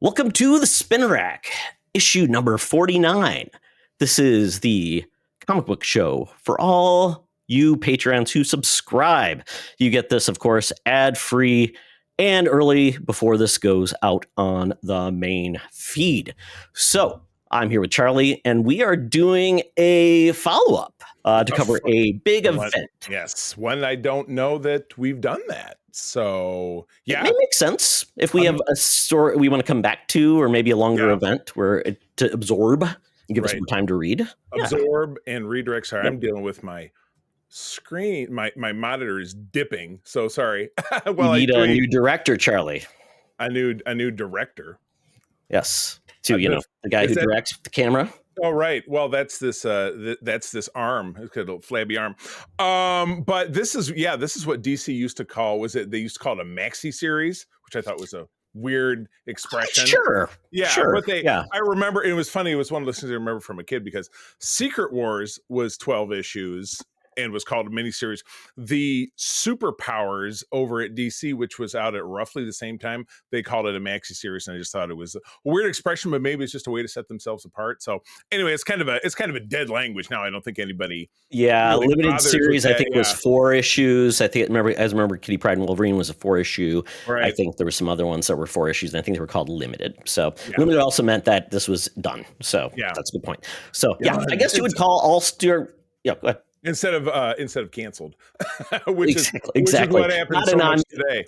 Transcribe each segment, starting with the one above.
Welcome to the Spin Rack, issue number 49. This is the comic book show for all you Patreons who subscribe. You get this, of course, ad-free and early before this goes out on the main feed. So I'm here with Charlie, and we are doing a follow-up to cover a big event. Yes, one I don't know that we've done that. So, yeah. It may make sense if we have a story we want to come back to, or maybe a longer event to absorb and give us more time to read. Absorb and redirect. Sorry, I'm dealing with my screen. My monitor is dipping. So sorry. Well, you need a new director, Charlie. A new director. Yes. The guy who directs the camera. Oh, right. Well, that's this arm. It's got a little flabby arm. But this is what DC used to call, they used to call it a maxi series, which I thought was a weird expression. Sure. Yeah. Sure. But I remember it was funny. It was one of those things I remember from a kid because Secret Wars was 12 issues and was called a miniseries. The Superpowers over at DC, which was out at roughly the same time, they called it a maxi series, and I just thought it was a weird expression, but maybe it's just a way to set themselves apart. So anyway, it's kind of a dead language now. I don't think anybody. Really limited series. I think was 4 issues. I remember Kitty Pryde and Wolverine was a 4 issue. Right. I think there were some other ones that were 4 issues, and I think they were called limited. So limited also meant that this was done. So that's a good point. So I guess you would call all Stuart. Yeah, go ahead. Instead of canceled, which is exactly what happens so much today.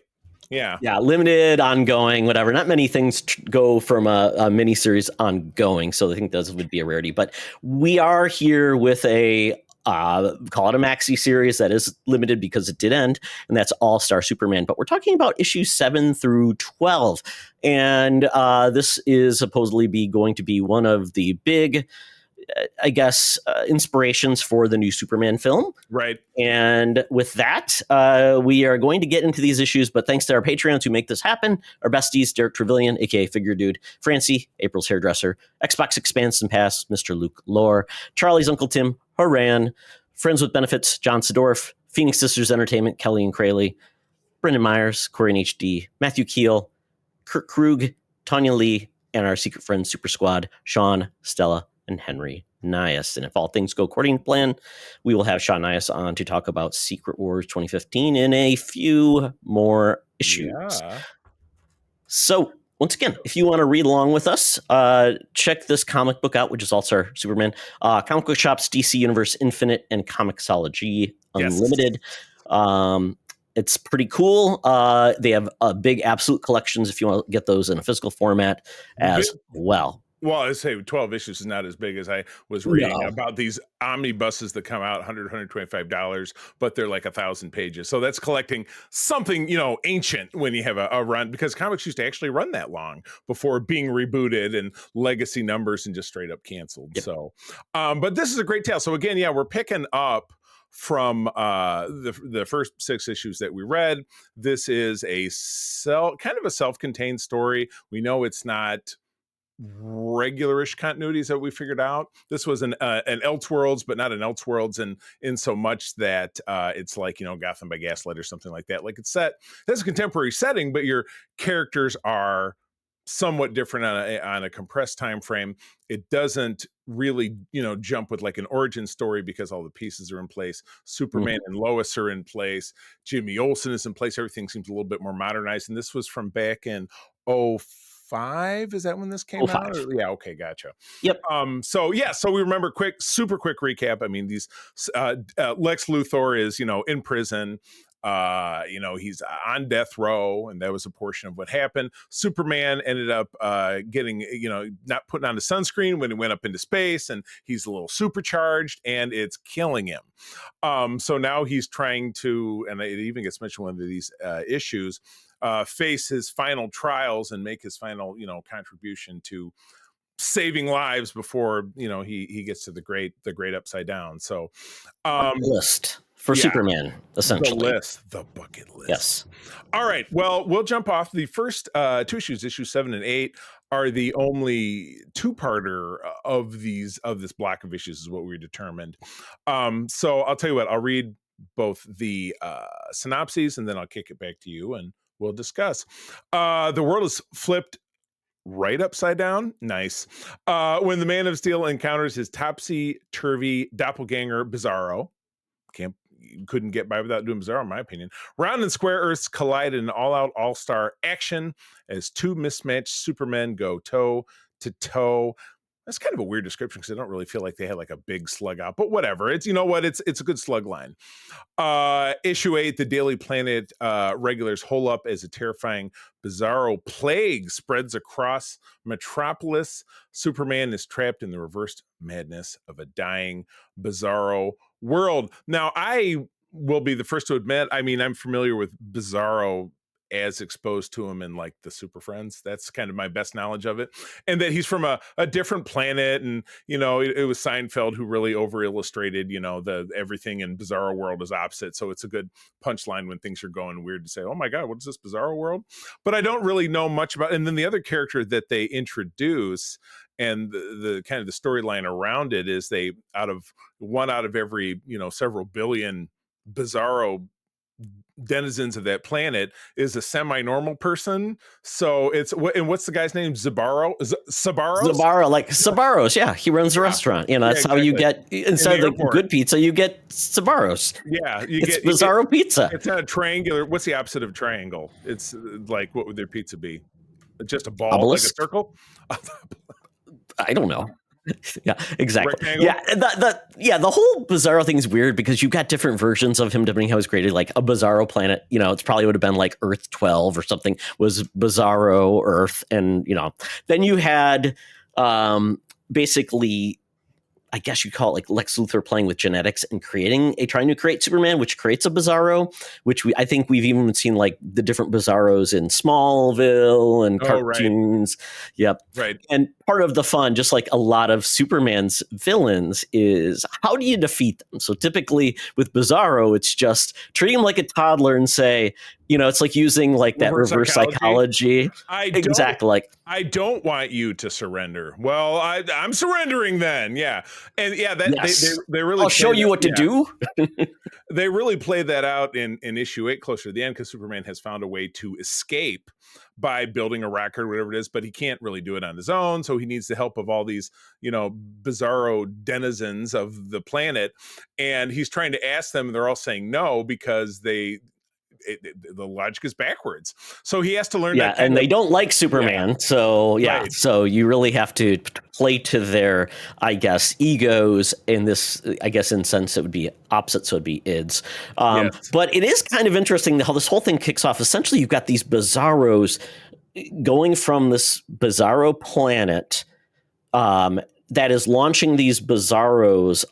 Yeah, limited, ongoing, whatever. Not many things go from a miniseries ongoing, so I think those would be a rarity. But we are here with a call it a maxi series that is limited because it did end, and that's All-Star Superman. But we're talking about issues 7 through 12, and this is supposedly going to be one of the big, I guess, inspirations for the new Superman film. Right. And with that, we are going to get into these issues, but thanks to our Patreons who make this happen, our besties, Derek Trevelyan, aka Figure Dude, Francie, April's hairdresser, Xbox Expanse and Pass, Mr. Luke Lore, Charlie's Uncle Tim, Haran, Friends with Benefits, John Sedorf, Phoenix Sisters Entertainment, Kelly and Crayley, Brendan Myers, Corey and HD, Matthew Keel, Kurt Krug, Tanya Lee, and our secret friend Super Squad, Sean, Stella, and Henry Nias. And if all things go according to plan, we will have Sean Nias on to talk about Secret Wars 2015 in a few more issues. Yeah. So once again, if you want to read along with us, check this comic book out, which is All-Star Superman. Comic book shops, DC Universe Infinite and Comixology Unlimited. Yes. It's pretty cool. They have big absolute collections if you want to get those in a physical format as well. Well, I say 12 issues is not as big as I was reading about these omnibuses that come out $100, $125, but they're like 1,000 pages. So that's collecting something, ancient when you have a run, because comics used to actually run that long before being rebooted and legacy numbers and just straight up canceled. Yep. So, but this is a great tale. So again, we're picking up from the first 6 issues that we read. This is kind of a self-contained story. We know it's not regularish continuities that we figured out. This was an Elseworlds, but not an Elseworlds in so much that it's like, Gotham by Gaslight or something like that. Like it's a contemporary setting, but your characters are somewhat different on a compressed time frame. It doesn't really, jump with like an origin story because all the pieces are in place. Superman and Lois are in place. Jimmy Olsen is in place. Everything seems a little bit more modernized. And this was from back in 2005. Is that when this came out? Yeah. Okay. Gotcha. Yep. So we remember super quick recap. I mean, these Lex Luthor is, in prison. He's on death row, and that was a portion of what happened. Superman ended up getting, not putting on the sunscreen when he went up into space, and he's a little supercharged, and it's killing him. So now he's trying to, and it even gets mentioned in one of these issues, face his final trials and make his final, contribution to saving lives before, he gets to the great upside down. So, list for Superman, essentially. The bucket list. Yes. All right. Well, we'll jump off. The first 2 issues, issues 7 and 8, are the only 2-parter of this block of issues, is what we determined. So I'll tell you what, I'll read both the synopses and then I'll kick it back to you and we'll discuss. The world is flipped right upside down. Nice. When the Man of Steel encounters his topsy-turvy doppelganger Bizarro, couldn't get by without doing Bizarro, in my opinion. Round and square Earths collide in an all-out, all-star action as two mismatched Supermen go toe to toe. That's kind of a weird description because I don't really feel like they had like a big slug out, but whatever. It's, you know what? It's a good slug line. Issue 8, the Daily Planet regulars hole up as a terrifying Bizarro plague spreads across Metropolis. Superman is trapped in the reversed madness of a dying Bizarro world. Now, I will be the first to admit, I mean, I'm familiar with Bizarro as exposed to him in like the Super Friends. That's kind of my best knowledge of it. And that he's from a different planet. And, you know, it was Seinfeld who really over illustrated, you know, the everything in Bizarro world is opposite. So it's a good punchline when things are going weird to say, oh my God, what is this Bizarro world? But I don't really know much about. And then the other character that they introduce and the kind of the storyline around it is they out of every, you know, several billion Bizarro denizens of that planet is a semi-normal person. So it's what's the guy's name? Zabarro? Zabarro, like Sabaros. Yeah, he runs a restaurant. You know, that's how you get, instead of the good pizza, you get Sabaros. Yeah, it's Bizarro pizza. It's not a triangular. What's the opposite of triangle? It's like, what would their pizza be? Just a ball, obelisk? Like a circle? I don't know. Yeah, exactly. Rectangle? Yeah, the whole Bizarro thing is weird because you've got different versions of him depending how it's created. Like a Bizarro planet, you know, it's probably would have been like Earth 12 or something was Bizarro Earth, and you know, then you had basically, I guess you call it like Lex Luthor playing with genetics and trying to create Superman, which creates a Bizarro, which I think we've even seen like the different Bizarros in Smallville and cartoons. Right. Yep. Right. And part of the fun, just like a lot of Superman's villains, is how do you defeat them? So typically with Bizarro, it's just treat him like a toddler and say, you know, it's like using like that reverse psychology. Exactly. Like, I don't want you to surrender. Well, I'm surrendering then. Yeah. And yeah, they really, I'll show you what to do. They really play that out in issue 8 closer to the end because Superman has found a way to escape by building a rocket or whatever it is, but he can't really do it on his own. So he needs the help of all these, you know, Bizarro denizens of the planet. And he's trying to ask them, and they're all saying no because the logic is backwards. So he has to learn that. And they don't like Superman. Yeah. So, right. So you really have to play to their, I guess, egos in this, I guess, in sense, it would be opposite. So it'd be ids. Yes. But it is kind of interesting how this whole thing kicks off. Essentially, you've got these Bizarros going from this Bizarro planet that is launching these Bizarros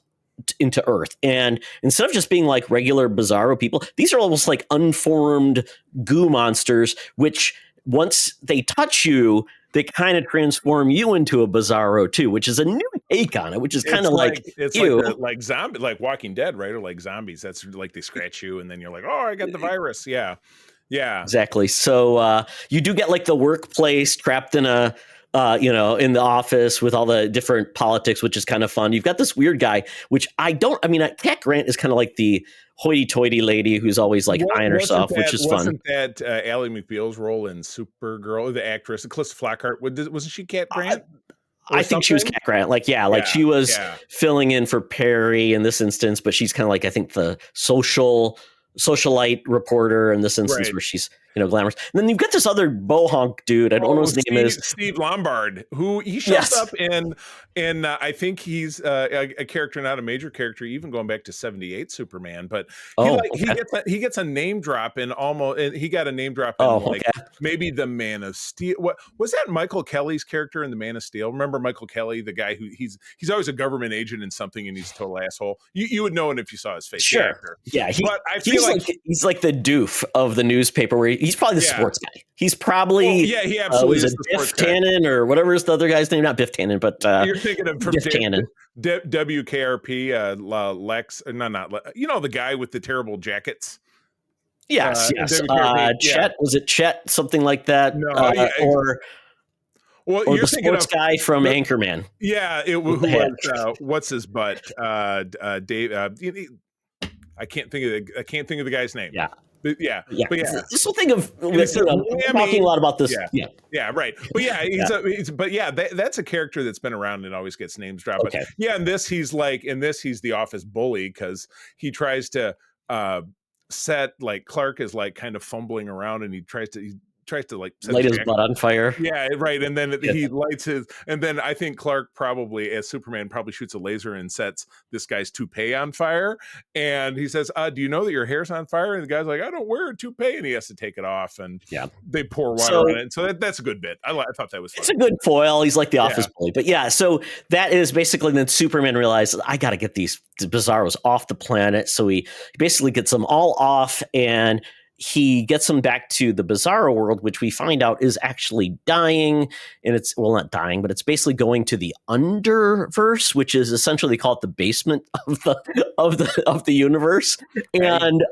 into Earth. And instead of just being like regular Bizarro people, these are almost like unformed goo monsters, which once they touch you, they kind of transform you into a Bizarro too, which is a new take on it, which is kind of like it's like zombie, like Walking Dead, right? Or like zombies. That's like they scratch you and then you're like, oh, I got the virus. Yeah. Exactly. So you do get like the workplace trapped in a you know, in the office with all the different politics, which is kind of fun. You've got this weird guy, which Cat Grant is kind of like the hoity-toity lady who's always like eyeing herself, which is fun. Wasn't that Ally McBeal's role in Supergirl, the actress, Calista Flockhart? Wasn't she Cat Grant? I think she was Cat Grant. She was filling in for Perry in this instance, but she's kind of like, I think, the socialite reporter in this instance, where she's, you know, glamorous. And then you've got this other bohonk dude. I don't know his name is Steve Lombard, who he shows up in I think he's a character, not a major character, even going back to 78 Superman. But he gets a name drop in he got a name drop in maybe the Man of Steel. What was that? Michael Kelly's character in the Man of Steel. Remember Michael Kelly, the guy who he's always a government agent in something, and he's a total asshole. You would know it if you saw his face. Sure. Yeah. But I feel he's like the doof of the newspaper where he's probably the sports guy. He's probably he absolutely is the Biff Tannen or whatever is the other guy's name. Not Biff Tannen, but you're thinking of from Biff Tannen. WKRP, Lex. Not you know, the guy with the terrible jackets. Yes. Chet, was it Chet? Something like that. No, or the sports guy from Anchorman. Yeah, who was what's his butt? Dave. I can't think of the guy's name. Yeah. but yeah. This whole thing of And he says, we're talking a lot about this. Yeah, right. But yeah, that's a character that's been around and always gets names dropped. Okay. But yeah, in this he's the office bully because he tries to set like Clark is like kind of fumbling around and he tries to like light his butt on fire. Yeah, right. And then he lights and then I think Clark probably, as Superman, probably shoots a laser and sets this guy's toupee on fire. And he says, do you know that your hair's on fire? And the guy's like, I don't wear a toupee. And he has to take it off. And they pour water on it. And so that's a good bit. I thought that was fun. It's a good foil. He's like the office bully. But yeah, so that is basically then Superman realizes, I got to get these Bizarros off the planet. So he basically gets them all off and he gets them back to the Bizarro world, which we find out is actually dying. And it's, well, not dying, but it's basically going to the Underverse, which is essentially called the basement of the universe. And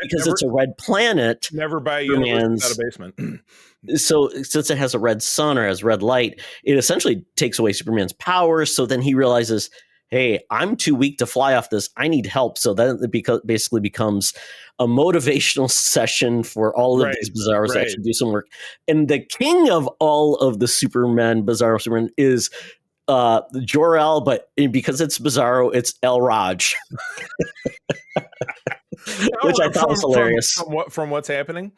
because it's a red planet, never buy a universe without a basement. So since it has a red sun or has red light, it essentially takes away Superman's powers. So then he realizes, hey, I'm too weak to fly off this. I need help. So then it basically becomes a motivational session for all of these Bizarros to actually do some work. And the king of all of the Bizarro Superman is Jor-El, but because it's Bizarro, it's El Raj. Which I thought was hilarious. From what's happening?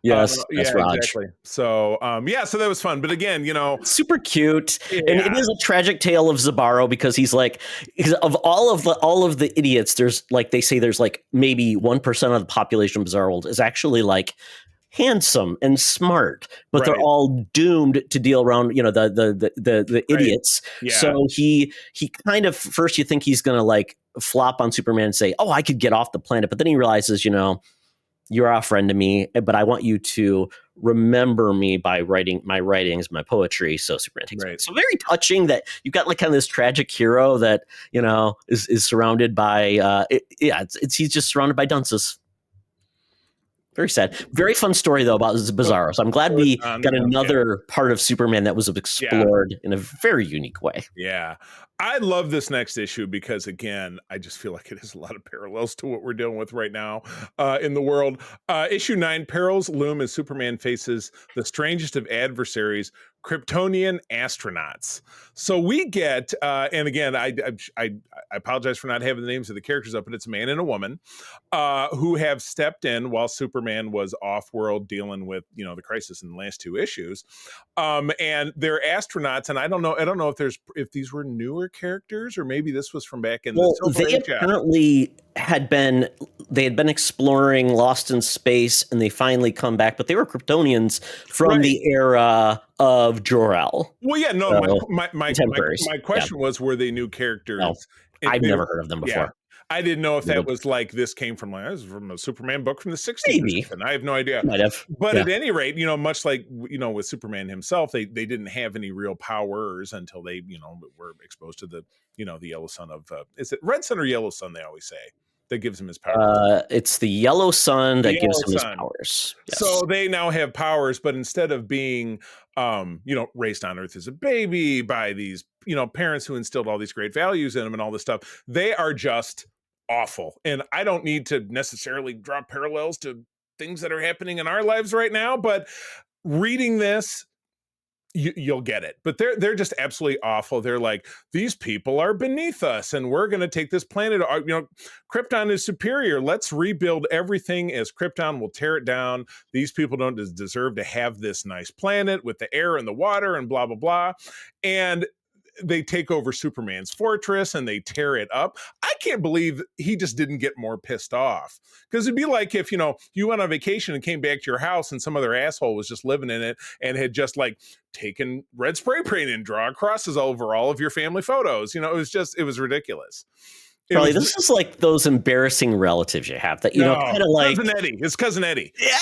Yes, that's Raj. Exactly. So, so that was fun. But again, super cute, and it is a tragic tale of Zabaro because of all of the idiots. There's like they say there's like maybe 1% of the population of Bizarro world is actually like handsome and smart, but they're all doomed to deal around the idiots. So he kind of first you think he's gonna like flop on Superman and say, oh, I could get off the planet, but then he realizes you're a friend to me, but I want you to remember me by writing my writings, my poetry. So Superman takes it. So very touching that you've got like kind of this tragic hero that is surrounded by he's just surrounded by dunces. Very sad. Very fun story, though, about Bizarro. So I'm glad we got another part of Superman that was explored in a very unique way. Yeah. I love this next issue because, again, I just feel like it has a lot of parallels to what we're dealing with right now in the world. Issue 9, Perils Loom as Superman faces the strangest of adversaries, Kryptonian astronauts. So we get, and again, I apologize for not having the names of the characters up, but it's a man and a woman who have stepped in while Superman was off-world dealing with, the crisis in the last 2 issues. And they're astronauts, and I don't know if these were newer characters or maybe this was from back in the Silver Age. Apparently had been exploring Lost in Space, and they finally come back, but they were Kryptonians from the era of Jor-El. Well, yeah, no, my question was, were they new characters? No, I've never heard of them before. Yeah. I didn't know if that was like this came from a Superman book from the 60s. Maybe. I have no idea. Might have. But at any rate, much like with Superman himself, they didn't have any real powers until they were exposed to the the yellow sun of is it red sun or yellow sun? They always say that gives him his powers. It's the yellow sun that gives him his powers. Yes. So they now have powers, but instead of being raised on Earth as a baby by these parents who instilled all these great values in them and all this stuff, they are just awful. And I don't need to necessarily draw parallels to things that are happening in our lives right now, but reading this, you'll get it. But they're just absolutely awful. They're like, these people are beneath us and we're going to take this planet. Krypton is superior. Let's rebuild everything as Krypton will tear it down. These people don't deserve to have this nice planet with the air and the water and blah, blah, blah. And they take over Superman's fortress and they tear it up. I can't believe he just didn't get more pissed off, because it'd be like if, you went on vacation and came back to your house and some other asshole was just living in it and had just like taken red spray paint and draw crosses over all of your family photos. It was ridiculous. Probably this is like those embarrassing relatives you have that, kind of like Cousin Eddie. It's Cousin Eddie. Yeah,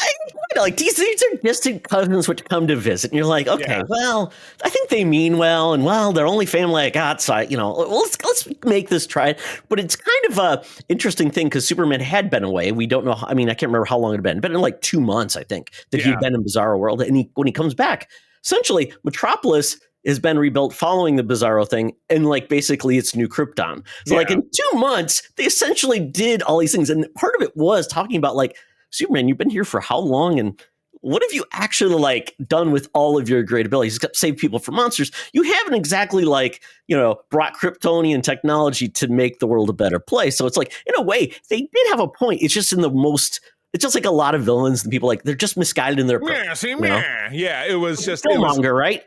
like these are distant cousins which come to visit, and you're like, okay, well, I think they mean well, and they're only family I got, so let's make this try. But it's kind of a interesting thing because Superman had been away. We don't know. I can't remember how long it had been. But in like 2 months, I think that he'd been in Bizarro World, and when he comes back, essentially Metropolis has been rebuilt following the Bizarro thing, and like basically it's new Krypton. So like in 2 months, they essentially did all these things, and part of it was talking about like Superman, you've been here for how long? And what have you actually like done with all of your great abilities? Except save people from monsters. You haven't exactly like, brought Kryptonian technology to make the world a better place. So it's like, in a way, they did have a point. It's just it's just like a lot of villains and people like, they're just misguided in their approach. Yeah, it was just Killmonger, right?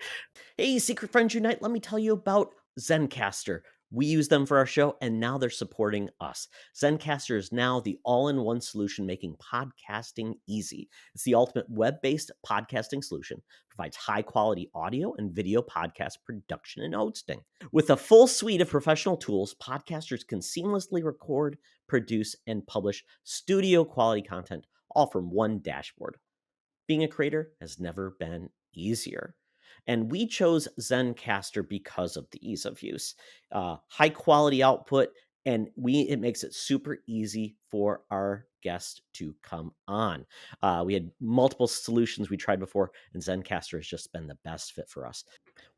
Hey, Secret Friends Unite, let me tell you about Zencastr. We use them for our show, and now they're supporting us. Zencastr is now the all-in-one solution making podcasting easy. It's the ultimate web-based podcasting solution. Provides high-quality audio and video podcast production and hosting. With a full suite of professional tools, podcasters can seamlessly record, produce, and publish studio-quality content, all from one dashboard. Being a creator has never been easier. And we chose Zencastr because of the ease of use, high quality output, and it makes it super easy for our guests to come on. We had multiple solutions we tried before, and Zencastr has just been the best fit for us.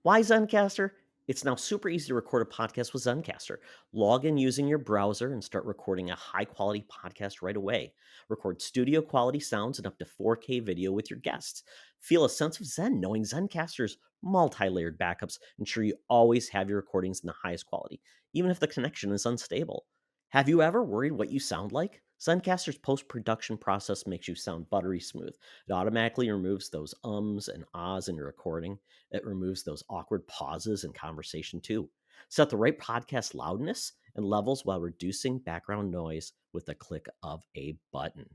Why Zencastr? It's now super easy to record a podcast with Zencastr. Log in using your browser and start recording a high-quality podcast right away. Record studio-quality sounds and up to 4K video with your guests. Feel a sense of zen knowing Zencastr's multi-layered backups ensure you always have your recordings in the highest quality, even if the connection is unstable. Have you ever worried what you sound like? Zencastr's post-production process makes you sound buttery smooth. It automatically removes those ums and ahs in your recording. It removes those awkward pauses in conversation too. Set the right podcast loudness and levels while reducing background noise with a click of a button.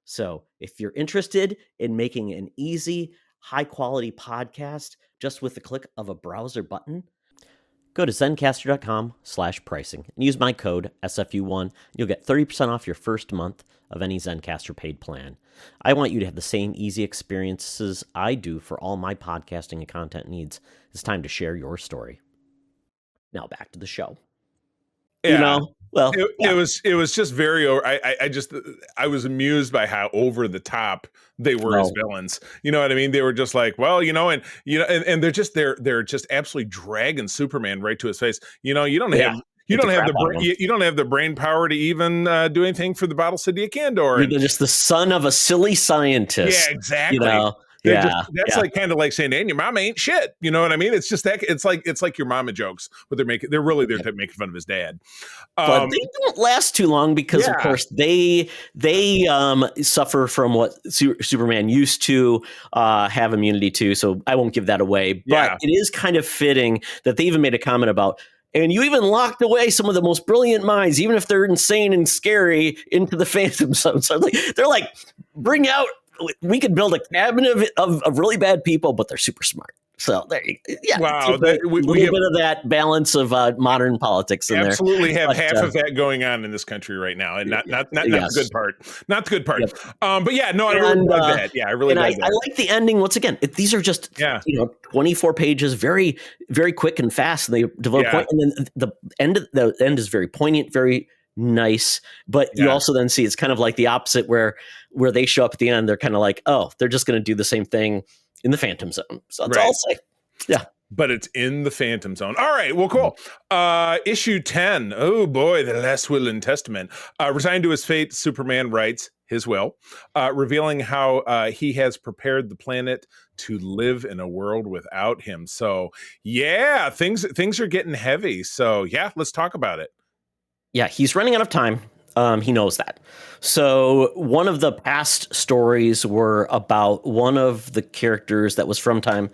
So if you're interested in making an easy, high-quality podcast just with the click of a browser button, go to zencastr.com/pricing and use my code SFU1. You'll get 30% off your first month of any Zencastr paid plan. I want you to have the same easy experiences I do for all my podcasting and content needs. It's time to share your story. Now back to the show. Yeah. It was just very. I was amused by how over the top they were as villains. You know what I mean? They were just like, well, and they're just absolutely dragging Superman right to his face. You don't have. You don't have the brain power to even do anything for the Battle City of Kandor. You're just the son of a silly scientist. Yeah, exactly. That's like kind of like saying, "And your mama ain't shit." You know what I mean? It's just that it's like your mama jokes, but they're really there to make fun of his dad. But they don't last too long because, of course, they suffer from what Superman used to have immunity to. So I won't give that away. But it is kind of fitting that they even made a comment about. And you even locked away some of the most brilliant minds, even if they're insane and scary, into the Phantom Zone. So they're like, bring out. We could build a cabinet of really bad people, but they're super smart. So there you go. Yeah, wow, we have a bit of that balance of modern politics in there. Absolutely have half of that going on in this country right now, and not the good part. Not the good part. Yep. But yeah, no, I really dug that. Yeah, I really dug that. I like the ending. Once again, these are just 24 pages, very very quick and fast, and they develop point. And then the end is very poignant, very nice, but you also then see it's kind of like the opposite where they show up at the end. They're kind of like, oh, they're just going to do the same thing in the Phantom Zone. So that's all I'll say. Yeah. But it's in the Phantom Zone. All right. Well, cool. Issue 10. Oh, boy. The Last Will and Testament. Resigned to his fate, Superman writes his will, revealing how he has prepared the planet to live in a world without him. So, yeah, things are getting heavy. So, yeah, let's talk about it. Yeah, he's running out of time. He knows that. So one of the past stories were about one of the characters that was from time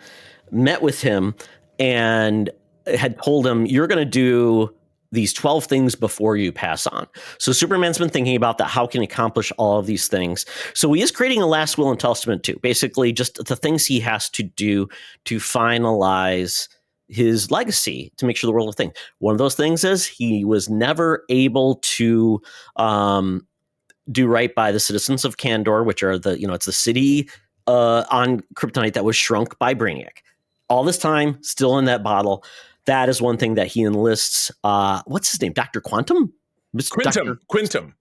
met with him and had told him, you're going to do these 12 things before you pass on. So Superman's been thinking about that. How can he accomplish all of these things? So he is creating a last will and testament too. Basically just the things he has to do to finalize his legacy, to make sure the world will think. One of those things is he was never able to do right by the citizens of Kandor, which are it's the city on Kryptonite that was shrunk by Brainiac. All this time, still in that bottle. That is one thing that he enlists. What's his name? Dr. Quantum? Quintum.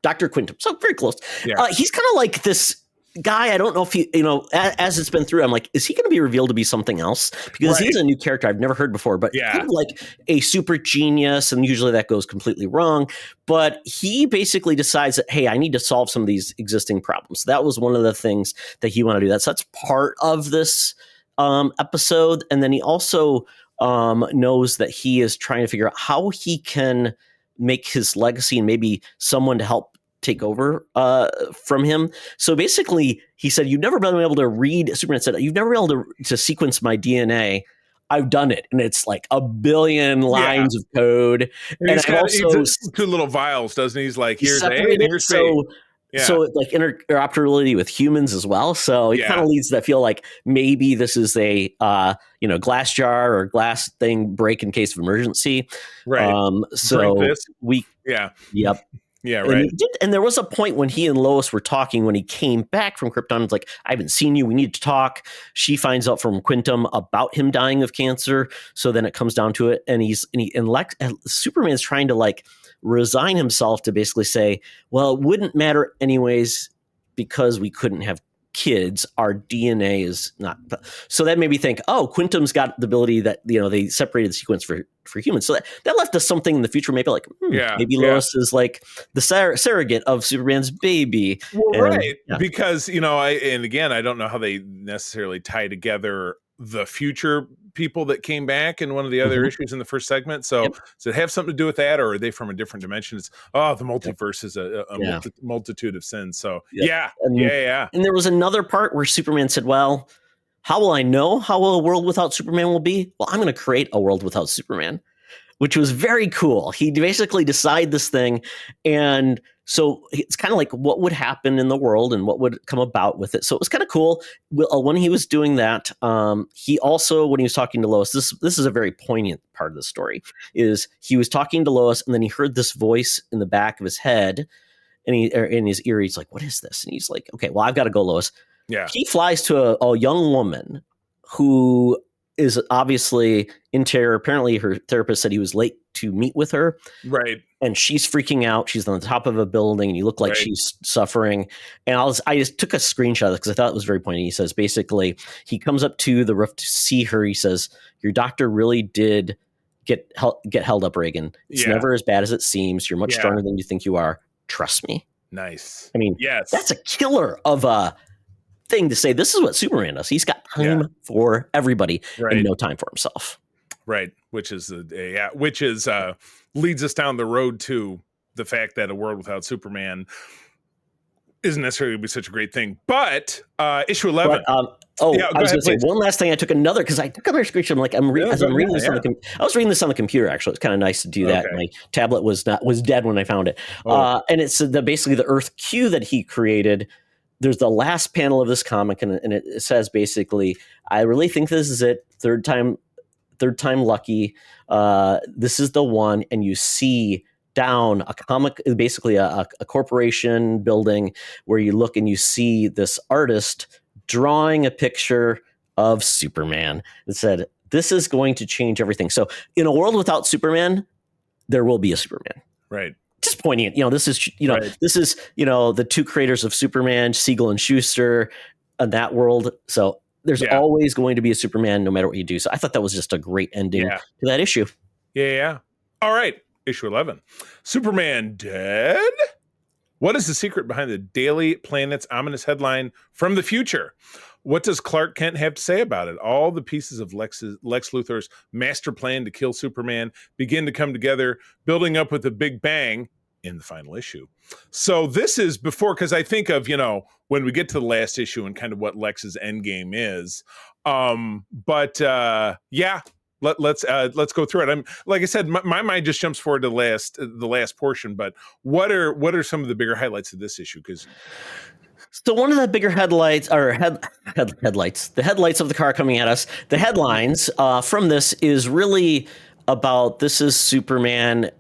Dr. Quintum. So very close. Yeah. He's kind of like this guy, I don't know if he, as it's been through, I'm like, is he going to be revealed to be something else? Because he's a new character I've never heard before, but kind of like a super genius, and usually that goes completely wrong. But he basically decides that, hey, I need to solve some of these existing problems. That was one of the things that he wanted to do. That's part of this episode. And then he also knows that he is trying to figure out how he can make his legacy and maybe someone to help take over from him. So basically, he said, you've never been able to read, Superman said, you've never been able to sequence my DNA. I've done it. And it's like a billion lines of code. And he's got also, two little vials, doesn't he? He's like, here's A and here's B. So like interoperability with humans as well. So it kind of leads to feel like maybe this is a glass jar or glass thing break in case of emergency. Right. So Yep. Yeah, right. And there was a point when he and Lois were talking when he came back from Krypton. It's like, I haven't seen you. We need to talk. She finds out from Quintum about him dying of cancer. So then it comes down to it. And Superman's trying to like resign himself to basically say, well, it wouldn't matter anyways because we couldn't have kids. Our DNA is not. So that made me think, Quintum's got the ability that, they separated the sequence for humans. So that left us something in the future, maybe like, maybe Lois is like the surrogate of Superman's baby. Well, because, and again, I don't know how they necessarily tie together the future people that came back in one of the other issues in the first segment. So does it have something to do with that, or are they from a different dimension? It's the multiverse is a multitude of sins. So And there was another part where Superman said, well, how will I know how a world without Superman will be? Well, I'm going to create a world without Superman, which was very cool. He basically decided this thing. And so it's kind of like what would happen in the world and what would come about with it. So it was kind of cool. When he was doing that, he also, when he was talking to Lois, this is a very poignant part of the story, is he was talking to Lois and then he heard this voice in the back of his head and in his ear, he's like, what is this? And he's like, okay, well, I've got to go, Lois. Yeah. He flies to a young woman who is obviously in terror. Apparently her therapist said he was late to meet with her. Right. And she's freaking out. She's on the top of a building and you look like she's suffering. And I just took a screenshot of it because I thought it was very poignant. He says, basically, he comes up to the roof to see her. He says, your doctor really did get held up, Reagan. It's never as bad as it seems. You're much stronger than you think you are. Trust me. Nice. I mean, that's a killer of a thing to say. This is what Superman does. He's got time for everybody and no time for himself. Right. Which is leads us down the road to the fact that a world without Superman isn't necessarily going to be such a great thing. But issue 11. I was going to say one last thing. I took another because I took another screenshot. I'm like, I was reading this on the computer. Actually, it's kind of nice to do that. My tablet was dead when I found it. And it's basically the Earth Q that he created. There's the last panel of this comic, and it says basically, I really think this is it. Third time lucky. This is the one, and you see down a comic, basically a corporation building where you look and you see this artist drawing a picture of Superman. It said, this is going to change everything. So in a world without Superman, there will be a Superman. Right. Just poignant. This is the two creators of Superman, Siegel and Schuster, in that world. So there's always going to be a Superman no matter what you do. So I thought that was just a great ending to that issue. Yeah. All right. Issue 11. Superman dead? What is the secret behind the Daily Planet's ominous headline from the future? What does Clark Kent have to say about it? All the pieces of Lex Luthor's master plan to kill Superman begin to come together, building up with a big bang in the final issue. So this is before, because I think of, when we get to the last issue and kind of what Lex's end game is. Let's go through it. I'm like I said, my mind just jumps forward to the last portion. But what are some of the bigger highlights of this issue? So one of the bigger headlights, or headlights, the headlights of the car coming at us, the headlines from this is really about this is Superman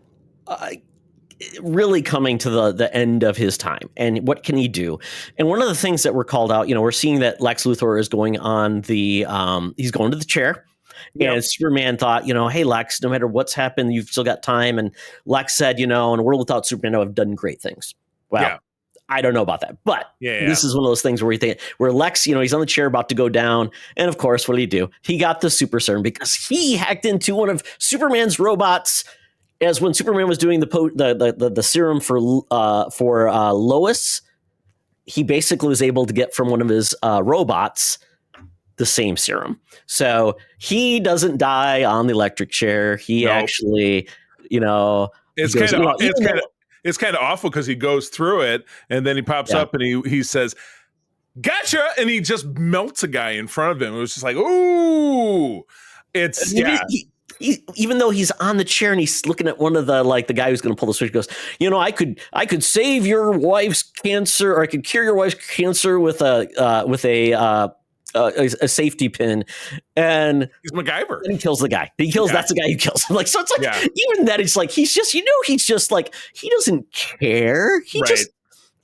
really coming to the end of his time. And what can he do? And one of the things that were called out, we're seeing that Lex Luthor is going on he's going to the chair. Yep. And Superman thought, hey, Lex, no matter what's happened, you've still got time. And Lex said, in a world without Superman, I've done great things. Wow. Yeah. I don't know about that, but Yeah. this is one of those things where where Lex, he's on the chair about to go down, and of course, what did he do? He got the super serum because he hacked into one of Superman's robots. As when Superman was doing the serum for Lois, he basically was able to get from one of his robots the same serum. So he doesn't die on the electric chair. He actually, it's kind of awful because he goes through it and then he pops up and he says, "Gotcha!" and he just melts a guy in front of him. It was just like, ooh, it's He, even though he's on the chair and he's looking at one of the guy who's going to pull the switch, goes, I could save your wife's cancer, or I could cure your wife's cancer with a safety pin, and he's MacGyver. And he kills the guy. That's the guy who kills him. So it's even that it's he's just he doesn't care. He just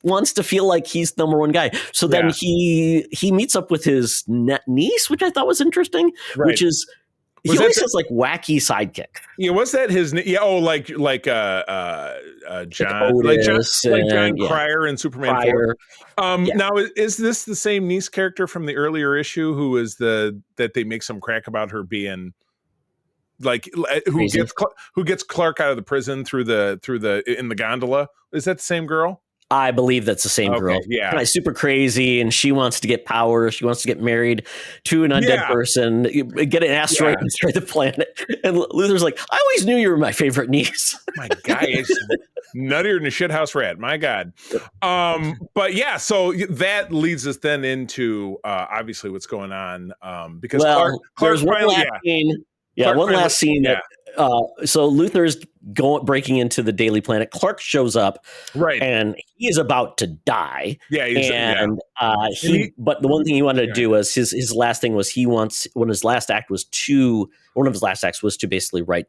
wants to feel like he's number one guy. So then he meets up with his niece, which I thought was interesting, which is. He always has wacky sidekick. Yeah, what's that? His yeah. Oh, like John, John Cryer in Superman 4. Now is this the same niece character from the earlier issue who is that they make some crack about her being who gets Clark out of the prison through the in the gondola? Is that the same girl? I believe that's the same girl. Yeah. Kind of super crazy, and she wants to get power. She wants to get married to an undead person, get an asteroid and destroy the planet. And Luthor's like, I always knew you were my favorite niece. My God, it's nuttier than a shithouse rat. My God. But yeah, so that leads us then into obviously what's going on. Because Clark's finally, one last scene that. So Luthor's breaking into the Daily Planet. Clark shows up, and he is about to die. But the one thing he wanted to do was his last thing was one of his last acts was to basically write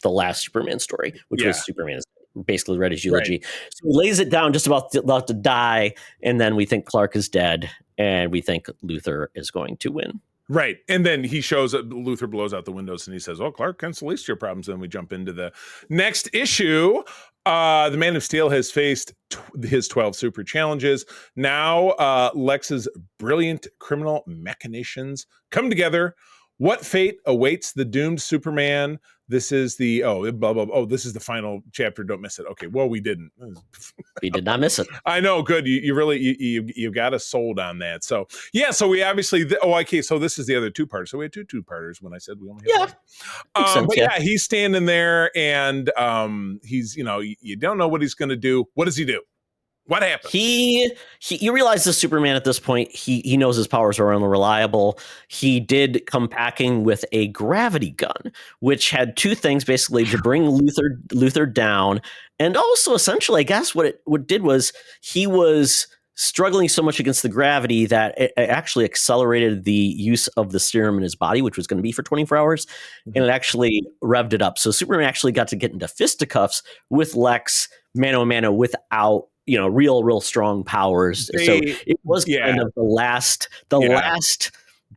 the last Superman story, which was Superman basically read his eulogy. So he lays it down just about to die, and then we think Clark is dead, and we think Luthor is going to win. Right. And then he shows up, Luthor blows out the windows and he says, "Oh, Clark, cancel the least of your problems." Then we jump into the next issue. The Man of Steel has faced his 12 super challenges. Now Lex's brilliant criminal machinations come together. What fate awaits the doomed Superman? This is the this is the final chapter. Don't miss it. Okay, well, we didn't. We did not miss it. I know. Good. You really you got us sold on that. So yeah. So we obviously. So this is the other two-parter. So we had two parters when I said we only had one. He's standing there and he's you don't know what he's going to do. What does he do? What happened? You realize the Superman at this point, he knows his powers are unreliable. He did come packing with a gravity gun, which had two things basically to bring Luthor down, and also essentially, I guess what it did was he was struggling so much against the gravity that it actually accelerated the use of the serum in his body, which was going to be for 24 hours, and it actually revved it up. So Superman actually got to get into fisticuffs with Lex mano a mano without real strong powers. So it was kind of the last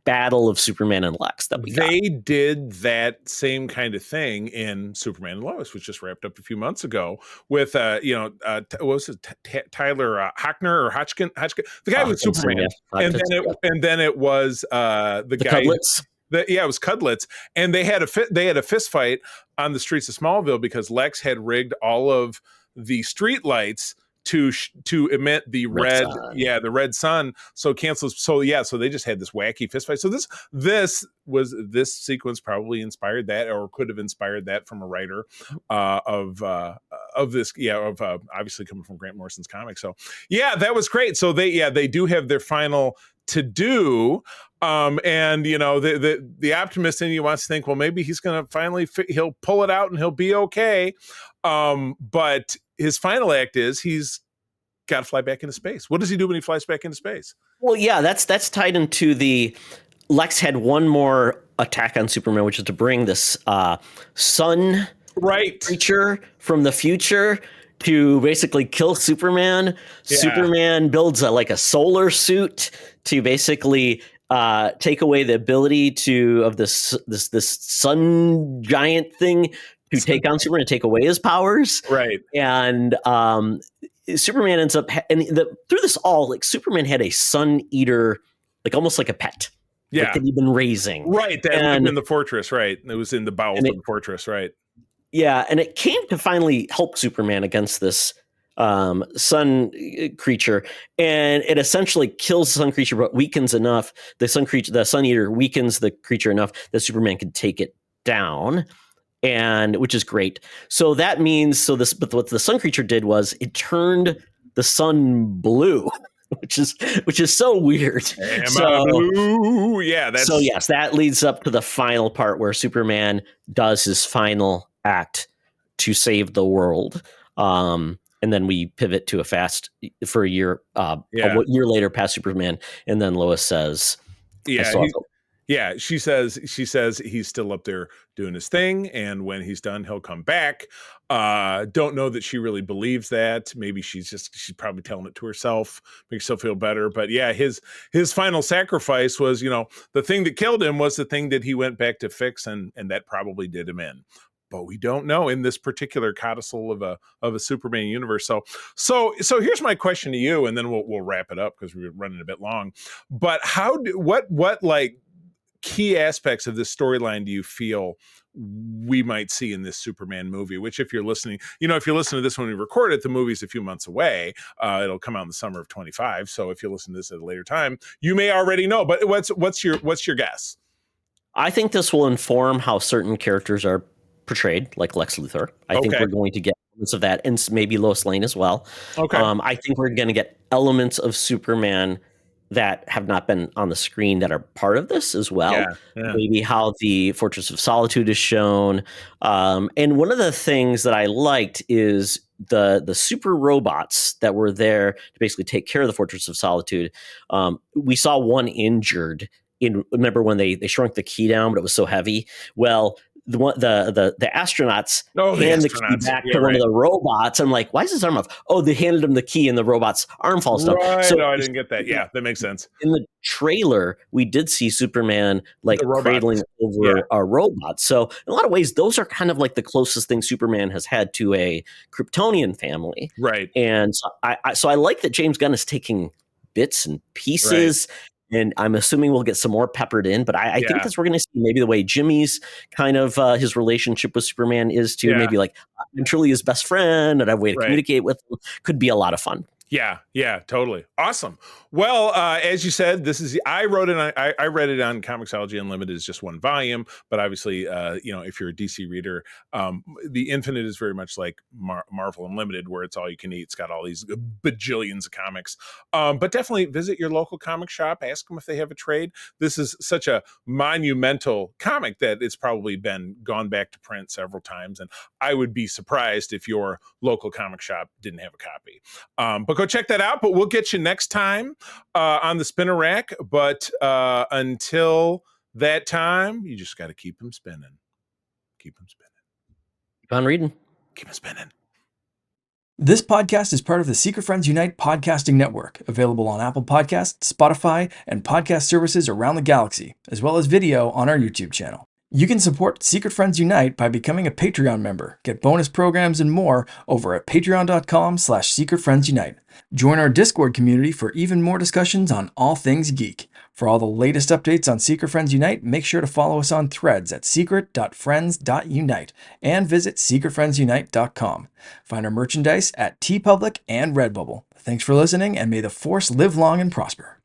battle of Superman and Lex that we got. They did that same kind of thing in Superman and Lois, which just wrapped up a few months ago with what was it, Tyler Hoechner or Hodgkin, the guy with Superman, and then it was the guy. Cudlitz. It was Cudlitz, and they had a fist fight on the streets of Smallville because Lex had rigged all of the street lights to emit the red sun, so cancels. So they just had this wacky fist fight. So this sequence probably inspired that, or could have inspired that from a writer of this, obviously coming from Grant Morrison's comic. So that was great. So they do have their final to do. And the optimist in you wants to think, well, maybe he's going to finally he'll pull it out and he'll be okay. But his final act is he's got to fly back into space. What does he do when he flies back into space? Well, that's tied into the Lex had one more attack on Superman, which is to bring this sun creature from the future to basically kill Superman. Yeah. Superman builds a solar suit to basically take away the ability of this sun giant thing to take on Superman and take away his powers. Right. And Superman ends up, through this all, like Superman had a Sun Eater, like almost like a pet. Yeah. Like, that he'd been raising. Right. That lived in the fortress. Right. It was in the bowels of the fortress. Right. Yeah. And it came to finally help Superman against this sun creature, and it essentially kills the sun creature, but weakens enough. The Sun Eater weakens the creature enough that Superman can take it down, and which is great. So that means but what the sun creature did was it turned the sun blue. Which is so weird. Blue? Yeah. So yes, that leads up to the final part where Superman does his final act to save the world. And then we pivot to a year later past Superman, and then Lois says, "Yeah, she says he's still up there doing his thing, and when he's done, he'll come back." Don't know that she really believes that. Maybe she's probably telling it to herself, makes herself feel better. But yeah, his final sacrifice was, the thing that killed him was the thing that he went back to fix, and that probably did him in. But we don't know in this particular codicil of a Superman universe. So here's my question to you, and then we'll wrap it up because we're running a bit long. But what like key aspects of this storyline do you feel we might see in this Superman movie? Which, if you're listening to this when we record it, the movie's a few months away. It'll come out in the summer of 25. So if you listen to this at a later time, you may already know. But what's your guess? I think this will inform how certain characters are portrayed, like Lex Luthor. I think we're going to get elements of that, and maybe Lois Lane as well. Okay. I think we're going to get elements of Superman that have not been on the screen that are part of this as well. Yeah. Maybe how the Fortress of Solitude is shown. And one of the things that I liked is the super robots that were there to basically take care of the Fortress of Solitude. We saw one injured. Remember when they shrunk the key down, but it was so heavy? Well, the astronauts hand the key back to one of the robots. I'm like, why is his arm off? Oh, they handed him the key and the robot's arm falls down. Right. So I didn't get that. Yeah, that makes sense. In the trailer, we did see Superman cradling over a robot. So in a lot of ways, those are kind of like the closest thing Superman has had to a Kryptonian family. Right. And so I like that James Gunn is taking bits and pieces. Right. And I'm assuming we'll get some more peppered in, but I think that's we're going to see maybe the way Jimmy's kind of his relationship with Superman is to maybe like I'm truly his best friend and I have a way to communicate with him. Could be a lot of fun. Yeah, totally. Awesome. Well, as you said, I read it on Comixology Unlimited. It's just one volume, but obviously, if you're a DC reader, the Infinite is very much like Marvel Unlimited, where it's all you can eat. It's got all these bajillions of comics. But definitely visit your local comic shop. Ask them if they have a trade. This is such a monumental comic that it's probably been gone back to print several times, and I would be surprised if your local comic shop didn't have a copy. But go check that out. But we'll get you next time on the Spinner Rack. But until that time, you just got to keep them spinning. Keep them spinning. Keep on reading. Keep them spinning. This podcast is part of the Secret Friends Unite podcasting network, available on Apple Podcasts, Spotify, and podcast services around the galaxy, as well as video on our YouTube channel. You can support Secret Friends Unite by becoming a Patreon member, get bonus programs and more over at patreon.com/secretfriendsunite. Join our Discord community for even more discussions on all things geek. For all the latest updates on Secret Friends Unite, make sure to follow us on Threads at secret.friends.unite and visit secretfriendsunite.com. Find our merchandise at TeePublic and Redbubble. Thanks for listening, and may the Force live long and prosper.